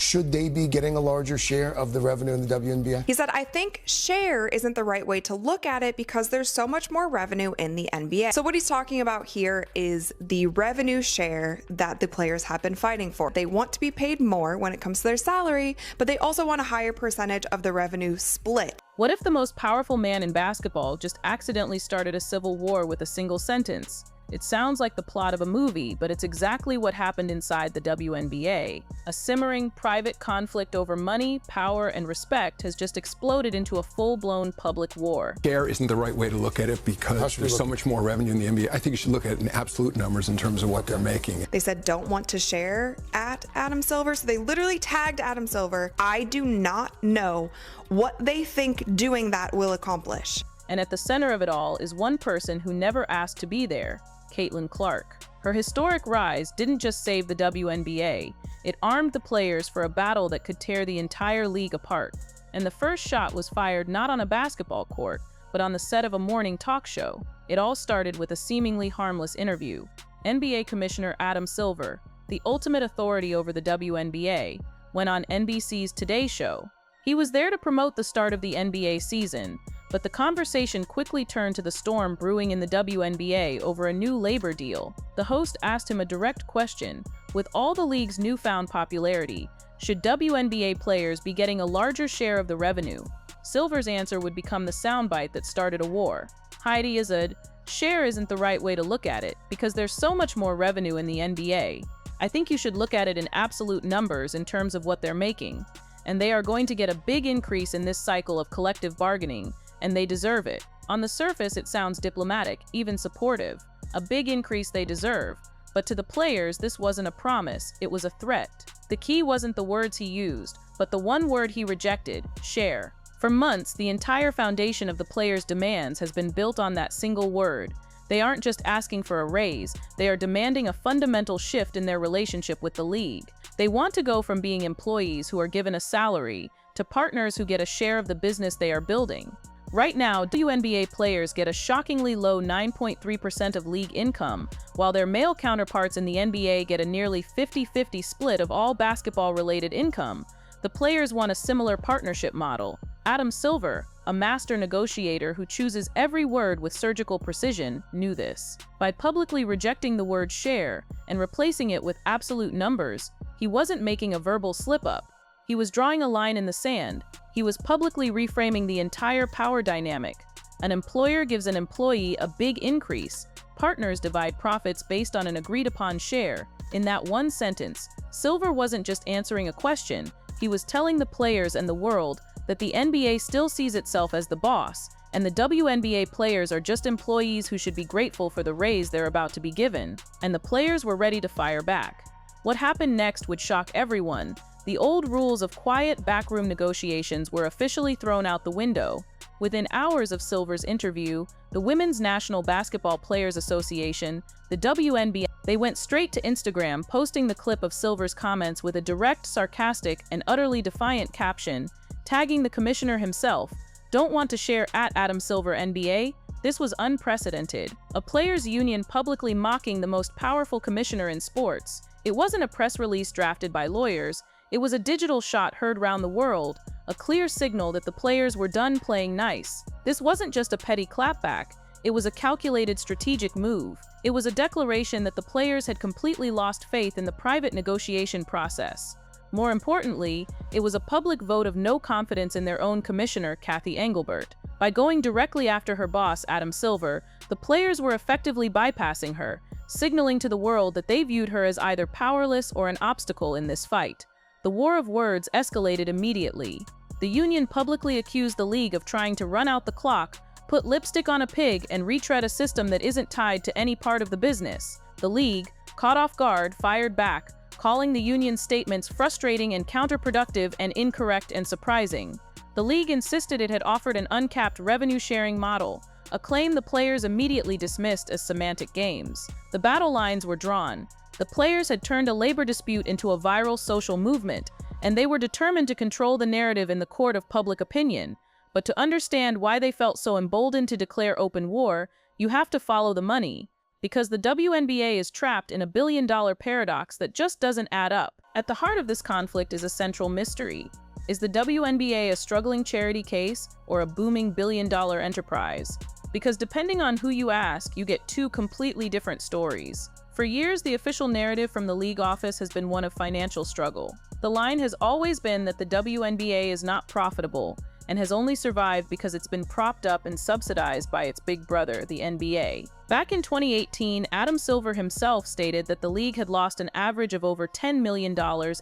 Should they be getting a larger share of the revenue in the WNBA? He said, I think share isn't the right way to look at it because there's so much more revenue in the NBA. So what he's talking about here is the revenue share that the players have been fighting for. They want to be paid more when it comes to their salary, but they also want a higher percentage of the revenue split. What if the most powerful man in basketball just accidentally started a civil war with a single sentence? It sounds like the plot of a movie, but it's exactly what happened inside the WNBA. A simmering private conflict over money, power, and respect has just exploded into a full-blown public war. Share isn't the right way to look at it because there's so much more revenue in the NBA. I think you should look at it in absolute numbers in terms of what they're making. They said don't want to share at Adam Silver, so they literally tagged Adam Silver. I do not know what they think doing that will accomplish. And at the center of it all is one person who never asked to be there, Caitlin Clark. Her historic rise didn't just save the WNBA, it armed the players for a battle that could tear the entire league apart. And the first shot was fired not on a basketball court, but on the set of a morning talk show. It all started with a seemingly harmless interview. NBA Commissioner Adam Silver, the ultimate authority over the WNBA, went on NBC's Today Show. He was there to promote the start of the NBA season, but the conversation quickly turned to the storm brewing in the WNBA over a new labor deal. The host asked him a direct question. With all the league's newfound popularity, should WNBA players be getting a larger share of the revenue? Silver's answer would become the soundbite that started a war. Heidi Azad, share isn't the right way to look at it because there's so much more revenue in the NBA. I think you should look at it in absolute numbers in terms of what they're making. And they are going to get a big increase in this cycle of collective bargaining, and they deserve it. On the surface, it sounds diplomatic, even supportive. A big increase they deserve. But to the players, this wasn't a promise, it was a threat. The key wasn't the words he used, but the one word he rejected, share. For months, the entire foundation of the players' demands has been built on that single word. They aren't just asking for a raise, they are demanding a fundamental shift in their relationship with the league. They want to go from being employees who are given a salary to partners who get a share of the business they are building. Right now, WNBA players get a shockingly low 9.3% of league income, while their male counterparts in the NBA get a nearly 50-50 split of all basketball-related income. The players want a similar partnership model. Adam Silver, a master negotiator who chooses every word with surgical precision, knew this. By publicly rejecting the word share and replacing it with absolute numbers, he wasn't making a verbal slip-up. He was drawing a line in the sand. He was publicly reframing the entire power dynamic. An employer gives an employee a big increase. Partners divide profits based on an agreed-upon share. In that one sentence, Silver wasn't just answering a question. He was telling the players and the world that the NBA still sees itself as the boss, and the WNBA players are just employees who should be grateful for the raise they're about to be given. And the players were ready to fire back. What happened next would shock everyone. The old rules of quiet backroom negotiations were officially thrown out the window. Within hours of Silver's interview, the Women's National Basketball Players Association, the WNBA, they went straight to Instagram, posting the clip of Silver's comments with a direct, sarcastic, and utterly defiant caption, tagging the commissioner himself. Don't want to share at Adam Silver NBA? This was unprecedented. A players' union publicly mocking the most powerful commissioner in sports. It wasn't a press release drafted by lawyers. It was a digital shot heard round the world, a clear signal that the players were done playing nice. This wasn't just a petty clapback, it was a calculated strategic move. It was a declaration that the players had completely lost faith in the private negotiation process. More importantly, it was a public vote of no confidence in their own commissioner, Cathy Engelbert. By going directly after her boss, Adam Silver, the players were effectively bypassing her, signaling to the world that they viewed her as either powerless or an obstacle in this fight. The war of words escalated immediately. The union publicly accused the league of trying to run out the clock, put lipstick on a pig, and retread a system that isn't tied to any part of the business. The league, caught off guard, fired back, calling the union's statements frustrating and counterproductive and incorrect and surprising. The league insisted it had offered an uncapped revenue-sharing model, a claim the players immediately dismissed as semantic games. The battle lines were drawn. The players had turned a labor dispute into a viral social movement, and they were determined to control the narrative in the court of public opinion. But to understand why they felt so emboldened to declare open war, you have to follow the money. because the WNBA is trapped in a billion-dollar paradox that just doesn't add up. At the heart of this conflict is a central mystery. Is the WNBA a struggling charity case or a booming billion-dollar enterprise? Because depending on who you ask, you get two completely different stories. For years, the official narrative from the league office has been one of financial struggle. The line has always been that the WNBA is not profitable and has only survived because it's been propped up and subsidized by its big brother, the NBA. Back in 2018, Adam Silver himself stated that the league had lost an average of over $10 million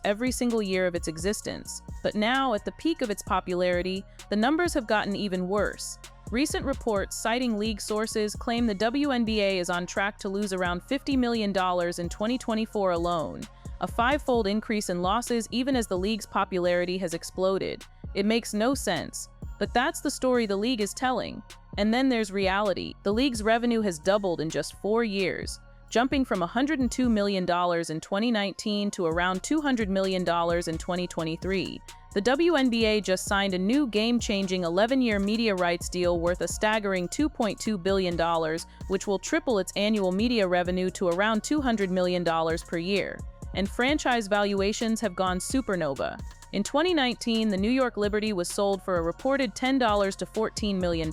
every single year of its existence. But now, at the peak of its popularity, the numbers have gotten even worse. Recent reports citing league sources claim the WNBA is on track to lose around $50 million in 2024 alone, a five-fold increase in losses even as the league's popularity has exploded. It makes no sense, but that's the story the league is telling. And then there's reality. The league's revenue has doubled in just 4 years, jumping from $102 million in 2019 to around $200 million in 2023. The WNBA just signed a new game-changing 11-year media rights deal worth a staggering $2.2 billion, which will triple its annual media revenue to around $200 million per year. And franchise valuations have gone supernova. In 2019, the New York Liberty was sold for a reported $10 to $14 million.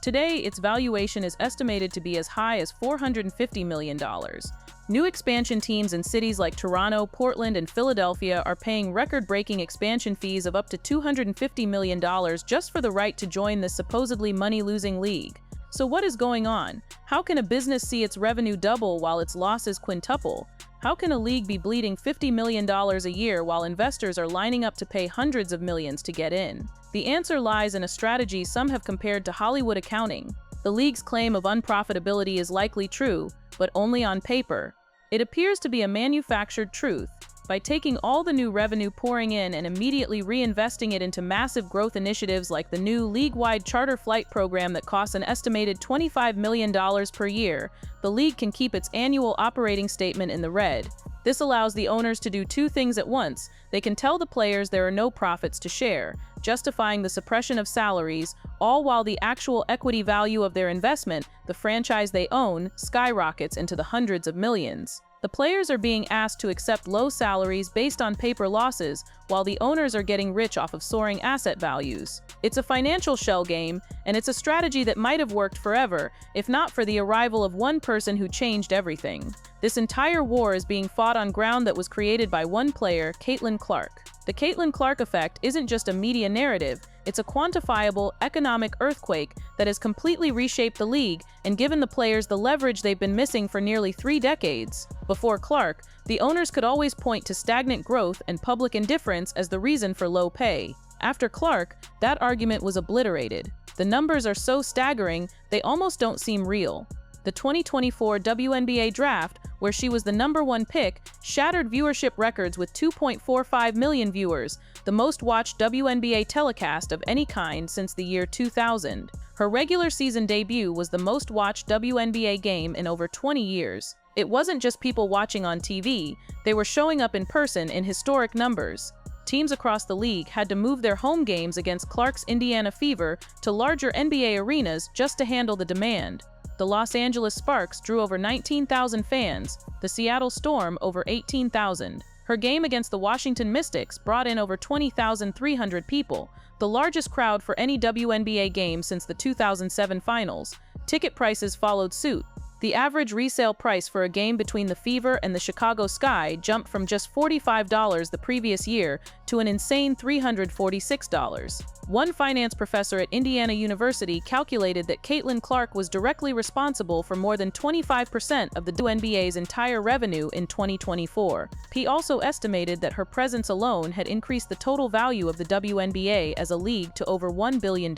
Today, its valuation is estimated to be as high as $450 million. New expansion teams in cities like Toronto, Portland, and Philadelphia are paying record-breaking expansion fees of up to $250 million just for the right to join this supposedly money-losing league. So what is going on? How can a business see its revenue double while its losses quintuple? How can a league be bleeding $50 million a year while investors are lining up to pay hundreds of millions to get in? The answer lies in a strategy some have compared to Hollywood accounting. The league's claim of unprofitability is likely true, but only on paper. It appears to be a manufactured truth. By taking all the new revenue pouring in and immediately reinvesting it into massive growth initiatives like the new league-wide charter flight program that costs an estimated $25 million per year, the league can keep its annual operating statement in the red. This allows the owners to do two things at once. They can tell the players there are no profits to share, justifying the suppression of salaries, all while the actual equity value of their investment, the franchise they own, skyrockets into the hundreds of millions. The players are being asked to accept low salaries based on paper losses, while the owners are getting rich off of soaring asset values. It's a financial shell game, and it's a strategy that might have worked forever, if not for the arrival of one person who changed everything. This entire war is being fought on ground that was created by one player, Caitlin Clark. The Caitlin Clark effect isn't just a media narrative, it's a quantifiable economic earthquake that has completely reshaped the league and given the players the leverage they've been missing for nearly 3 decades. Before Clark, the owners could always point to stagnant growth and public indifference as the reason for low pay. After Clark, that argument was obliterated. The numbers are so staggering, they almost don't seem real. The 2024 WNBA draft, where she was the #1 pick, shattered viewership records with 2.45 million viewers, the most watched WNBA telecast of any kind since the year 2000. Her regular season debut was the most watched WNBA game in over 20 years. It wasn't just people watching on TV, they were showing up in person in historic numbers. Teams across the league had to move their home games against Clark's Indiana Fever to larger NBA arenas just to handle the demand. The Los Angeles Sparks drew over 19,000 fans, the Seattle Storm over 18,000. Her game against the Washington Mystics brought in over 20,300 people, the largest crowd for any WNBA game since the 2007 finals. Ticket prices followed suit. The average resale price for a game between the Fever and the Chicago Sky jumped from just $45 the previous year to an insane $346. One finance professor at Indiana University calculated that Caitlin Clark was directly responsible for more than 25% of the WNBA's entire revenue in 2024. He also estimated that her presence alone had increased the total value of the WNBA as a league to over $1 billion.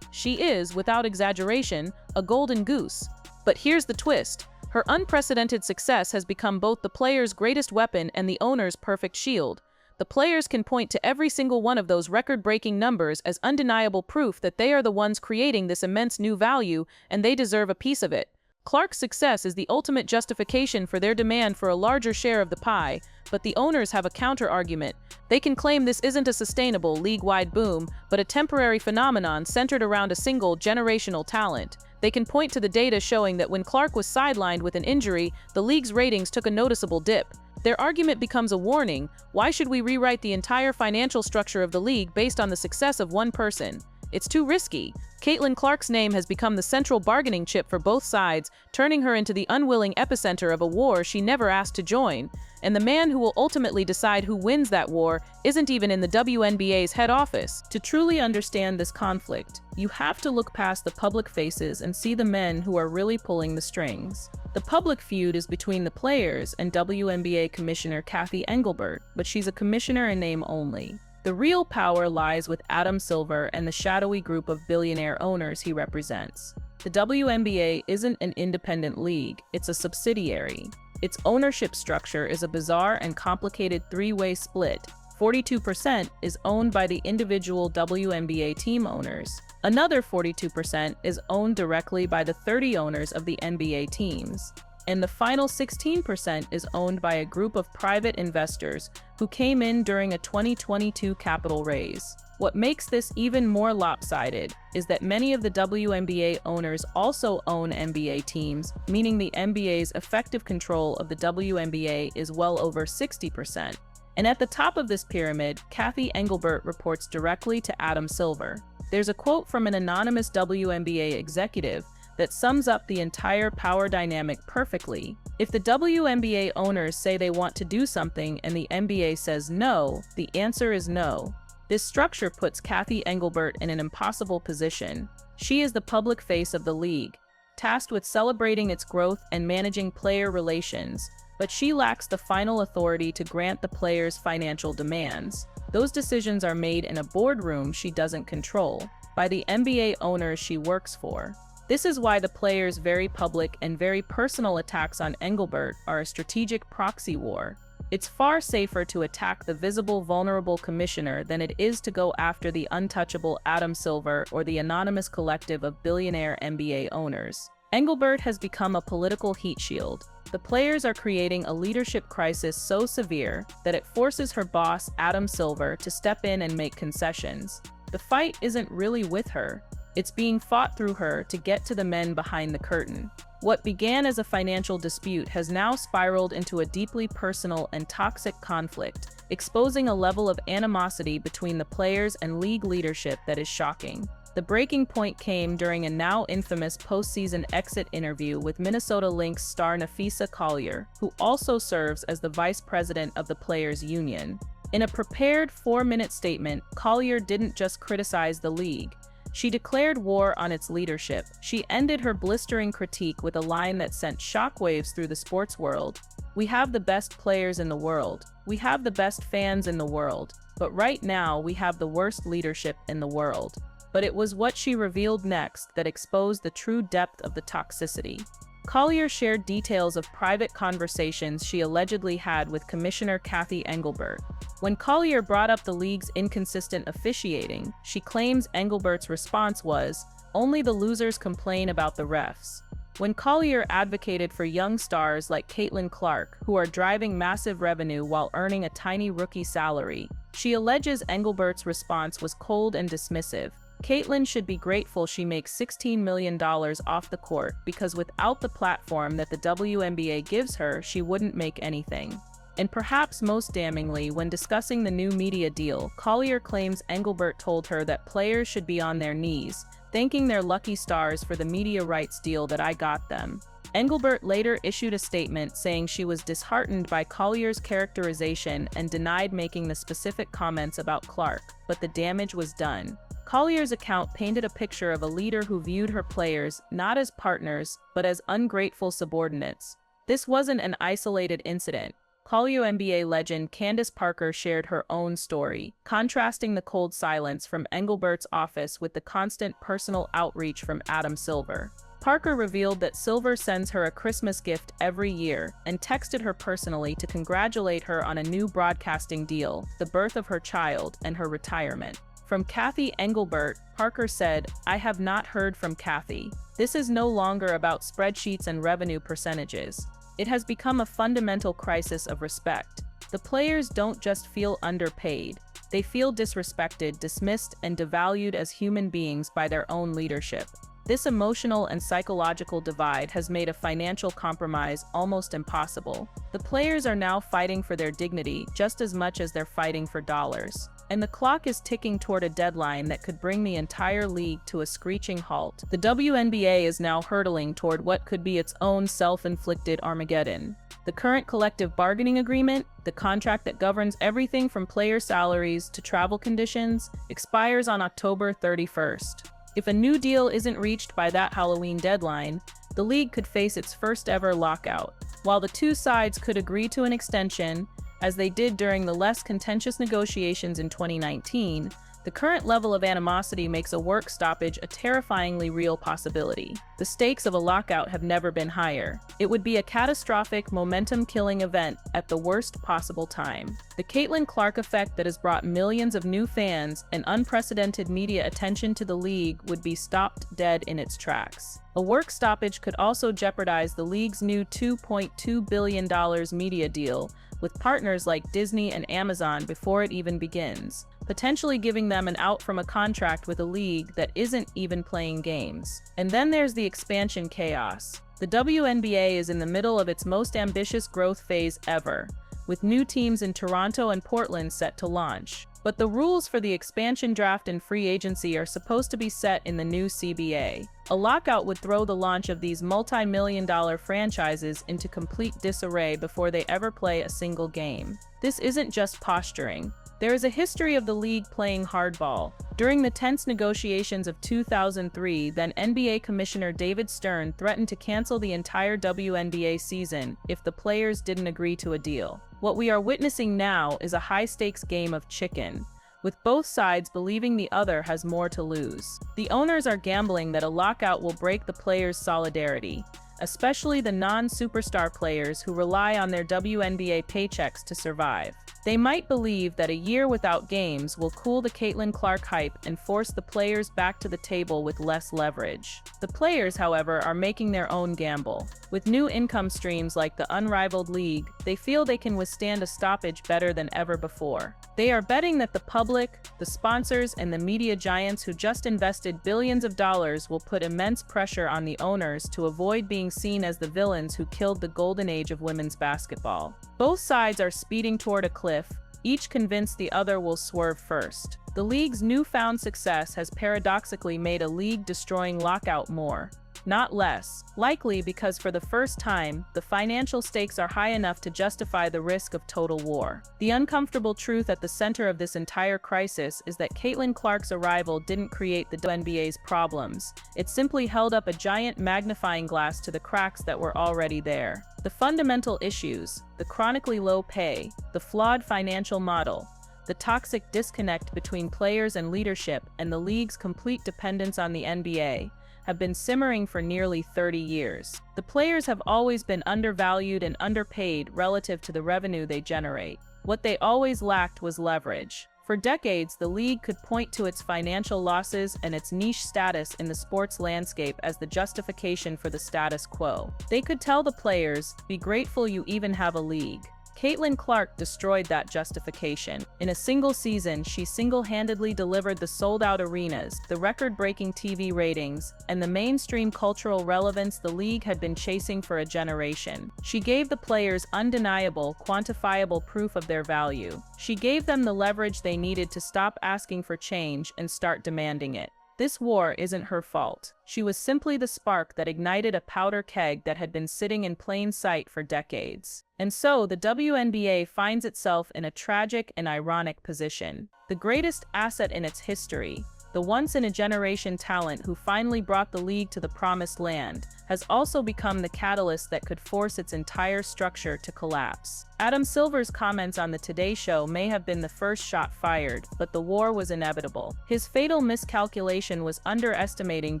She is, without exaggeration, a golden goose. But here's the twist. Her unprecedented success has become both the players' greatest weapon and the owner's perfect shield. The players can point to every single one of those record-breaking numbers as undeniable proof that they are the ones creating this immense new value, and they deserve a piece of it. Clark's success is the ultimate justification for their demand for a larger share of the pie, but the owners have a counter-argument. They can claim this isn't a sustainable, league-wide boom, but a temporary phenomenon centered around a single generational talent. They can point to the data showing that when Clark was sidelined with an injury, the league's ratings took a noticeable dip. Their argument becomes a warning. Why should we rewrite the entire financial structure of the league based on the success of one person? It's too risky. Caitlin Clark's name has become the central bargaining chip for both sides, turning her into the unwilling epicenter of a war she never asked to join. And the man who will ultimately decide who wins that war isn't even in the WNBA's head office. To truly understand this conflict, you have to look past the public faces and see the men who are really pulling the strings. The public feud is between the players and WNBA Commissioner Cathy Engelbert, but she's a commissioner in name only. The real power lies with Adam Silver and the shadowy group of billionaire owners he represents. The WNBA isn't an independent league, it's a subsidiary. Its ownership structure is a bizarre and complicated three-way split. 42% is owned by the individual WNBA team owners. Another 42% is owned directly by the 30 owners of the NBA teams. And the final 16% is owned by a group of private investors who came in during a 2022 capital raise. What makes this even more lopsided is that many of the WNBA owners also own NBA teams, meaning the NBA's effective control of the WNBA is well over 60%. And at the top of this pyramid, Cathy Engelbert reports directly to Adam Silver. There's a quote from an anonymous WNBA executive that sums up the entire power dynamic perfectly. If the WNBA owners say they want to do something and the NBA says no, the answer is no. This structure puts Cathy Engelbert in an impossible position. She is the public face of the league, tasked with celebrating its growth and managing player relations, but she lacks the final authority to grant the players' financial demands. Those decisions are made in a boardroom she doesn't control, by the NBA owners she works for. This is why the players' very public and very personal attacks on Engelbert are a strategic proxy war. It's far safer to attack the visible, vulnerable commissioner than it is to go after the untouchable Adam Silver or the anonymous collective of billionaire NBA owners. Engelbert has become a political heat shield. The players are creating a leadership crisis so severe that it forces her boss, Adam Silver, to step in and make concessions. The fight isn't really with her. It's being fought through her to get to the men behind the curtain. What began as a financial dispute has now spiraled into a deeply personal and toxic conflict, exposing a level of animosity between the players and league leadership that is shocking. The breaking point came during a now infamous postseason exit interview with Minnesota Lynx star Napheesa Collier, who also serves as the vice president of the Players Union. In a prepared 4-minute statement, Collier didn't just criticize the league. She declared war on its leadership. She ended her blistering critique with a line that sent shockwaves through the sports world. "We have the best players in the world. We have the best fans in the world. But right now, we have the worst leadership in the world." But it was what she revealed next that exposed the true depth of the toxicity. Collier shared details of private conversations she allegedly had with Commissioner Cathy Engelbert. When Collier brought up the league's inconsistent officiating, she claims Engelbert's response was, "Only the losers complain about the refs." When Collier advocated for young stars like Caitlin Clark, who are driving massive revenue while earning a tiny rookie salary, she alleges Engelbert's response was cold and dismissive. Caitlin should be grateful she makes $16 million off the court because without the platform that the WNBA gives her, she wouldn't make anything. And perhaps most damningly, when discussing the new media deal, Collier claims Engelbert told her that players should be on their knees, thanking their lucky stars for the media rights deal that I got them. Engelbert later issued a statement saying she was disheartened by Collier's characterization and denied making the specific comments about Clark, but the damage was done. Collier's account painted a picture of a leader who viewed her players not as partners, but as ungrateful subordinates. This wasn't an isolated incident. WNBA legend Candace Parker shared her own story, contrasting the cold silence from Engelbert's office with the constant personal outreach from Adam Silver. Parker revealed that Silver sends her a Christmas gift every year and texted her personally to congratulate her on a new broadcasting deal, the birth of her child, and her retirement. From Cathy Engelbert, Parker said, "I have not heard from Cathy. This is no longer about spreadsheets and revenue percentages. It has become a fundamental crisis of respect. The players don't just feel underpaid. They feel disrespected, dismissed, and devalued as human beings by their own leadership." This emotional and psychological divide has made a financial compromise almost impossible. The players are now fighting for their dignity just as much as they're fighting for dollars. And the clock is ticking toward a deadline that could bring the entire league to a screeching halt. The WNBA is now hurtling toward what could be its own self-inflicted Armageddon. The current collective bargaining agreement, the contract that governs everything from player salaries to travel conditions, expires on October 31st. If a new deal isn't reached by that Halloween deadline, the league could face its first-ever lockout. While the two sides could agree to an extension, as they did during the less contentious negotiations in 2019, the current level of animosity makes a work stoppage a terrifyingly real possibility. The stakes of a lockout have never been higher. It would be a catastrophic, momentum-killing event at the worst possible time. The Caitlin Clark effect that has brought millions of new fans and unprecedented media attention to the league would be stopped dead in its tracks. A work stoppage could also jeopardize the league's new $2.2 billion media deal with partners like Disney and Amazon before it even begins, potentially giving them an out from a contract with a league that isn't even playing games. And then there's the expansion chaos. The WNBA is in the middle of its most ambitious growth phase ever, with new teams in Toronto and Portland set to launch. But the rules for the expansion draft and free agency are supposed to be set in the new CBA. A lockout would throw the launch of these multi-million-dollar franchises into complete disarray before they ever play a single game. This isn't just posturing. There is a history of the league playing hardball. During the tense negotiations of 2003, then NBA Commissioner David Stern threatened to cancel the entire WNBA season if the players didn't agree to a deal. What we are witnessing now is a high-stakes game of chicken, with both sides believing the other has more to lose. The owners are gambling that a lockout will break the players' solidarity, especially the non-superstar players who rely on their WNBA paychecks to survive. They might believe that a year without games will cool the Caitlin Clark hype and force the players back to the table with less leverage. The players, however, are making their own gamble. With new income streams like the unrivaled league, they feel they can withstand a stoppage better than ever before. They are betting that the public, the sponsors, and the media giants who just invested billions of dollars will put immense pressure on the owners to avoid being seen as the villains who killed the golden age of women's basketball. Both sides are speeding toward a cliff, each convinced the other will swerve first. The league's newfound success has paradoxically made a league-destroying lockout more, not less, likely because for the first time, the financial stakes are high enough to justify the risk of total war. The uncomfortable truth at the center of this entire crisis is that Caitlin Clark's arrival didn't create the WNBA's problems. It simply held up a giant magnifying glass to the cracks that were already there. The fundamental issues, the chronically low pay, the flawed financial model, the toxic disconnect between players and leadership, and the league's complete dependence on the NBA, have been simmering for nearly 30 years. The players have always been undervalued and underpaid relative to the revenue they generate. What they always lacked was leverage. For decades, the league could point to its financial losses and its niche status in the sports landscape as the justification for the status quo. They could tell the players, "Be grateful you even have a league." Caitlin Clark destroyed that justification. In a single season, she single-handedly delivered the sold-out arenas, the record-breaking TV ratings, and the mainstream cultural relevance the league had been chasing for a generation. She gave the players undeniable, quantifiable proof of their value. She gave them the leverage they needed to stop asking for change and start demanding it. This war isn't her fault. She was simply the spark that ignited a powder keg that had been sitting in plain sight for decades. And so, the WNBA finds itself in a tragic and ironic position. The greatest asset in its history, the once-in-a-generation talent who finally brought the league to the promised land, has also become the catalyst that could force its entire structure to collapse. Adam Silver's comments on the Today Show may have been the first shot fired, but the war was inevitable. His fatal miscalculation was underestimating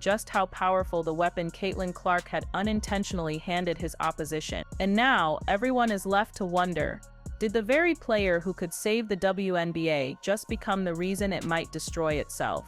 just how powerful the weapon Caitlin Clark had unintentionally handed his opposition. And now, everyone is left to wonder, did the very player who could save the WNBA just become the reason it might destroy itself?